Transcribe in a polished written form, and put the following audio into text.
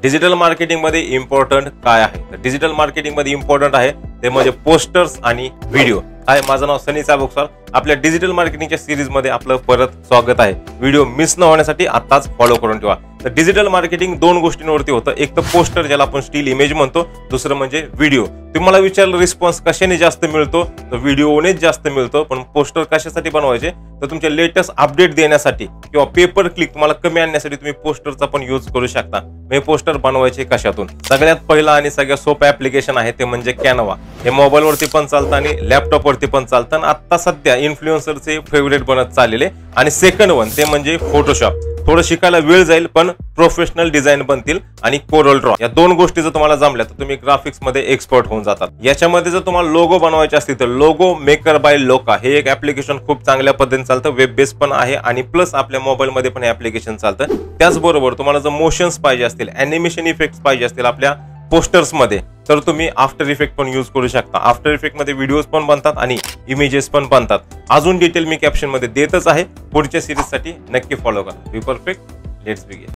Digital marketing मध्ये important काय आहे? तर डिजिटल मार्केटिंग मध्ये इम्पॉर्टंट आहे ते म्हणजे पोस्टर्स आणि व्हिडिओ. हाय, माझं नाव सनी चाबुकस्वार. आपल्या डिजिटल मार्केटिंगच्या सिरीज मध्ये आपलं परत स्वागत आहे. व्हिडिओ मिस न होण्यासाठी आताच फॉलो करून ठेवा. तर डिजिटल मार्केटिंग दोन गोष्टींवरती होतं. एक तर पोस्टर, ज्याला आपण स्टिल इमेज म्हणतो, दुसरं म्हणजे व्हिडिओ. तुम्हाला विचारलं रिस्पॉन्स कशाने जास्त मिळतो, तर व्हिडिओनेच जास्त मिळतो. पण पोस्टर कशासाठी बनवायचे, तर तुमच्या लेटेस्ट अपडेट देण्यासाठी किंवा पेपर क्लिक तुम्हाला कमी आणण्यासाठी तुम्ही पोस्टरचा पण यूज करू शकता. हे पोस्टर बनवायचे कशातून? सगळ्यात पहिला आणि सगळ्यात सोपं ऍप्लिकेशन आहे ते म्हणजे कॅनवा. हे मोबाईलवरती पण चालतं आणि लॅपटॉपवरती पण चालतं आणि आता सध्या इन्फ्लुएन्सरचे फेवरेट बनत चाललेले. आणि सेकंड वन ते म्हणजे फोटोशॉप. थोडं शिकायला वेळ जाईल पण प्रोफेशनल डिझाईन बनतील. आणि कोरल ड्रॉ, या दोन गोष्टी जर तुम्हाला जमल्या तर तुम्ही ग्राफिक्स मध्ये एक्सपर्ट होऊन जातात. याच्यामध्ये जर तुम्हाला लोगो बनवायचे असतील तर लोगो मेकर बाय लोका हे एक ऍप्लिकेशन खूप चांगल्या पद्धतीने चालतं. वेब बेस्ड पण आहे आणि प्लस आपल्या मोबाईल मध्ये पण हे ऍप्लिकेशन चालतं. त्याचबरोबर तुम्हाला जर मोशन्स पाहिजे असतील, अॅनिमेशन इफेक्ट्स पाहिजे असतील आपल्या पोस्टर्स मध्ये, तर तुम्ही आफ्टर इफेक्ट पण यूज करू शकता. आफ्टर इफेक्ट मध्ये व्हिडिओज पण बनतात आणि इमेजेस पण बनतात. अजून डिटेल मी कॅप्शन मध्ये देतच आहे. पुढच्या सिरीज साठी नक्की फॉलो करा. Be perfect. Let's begin.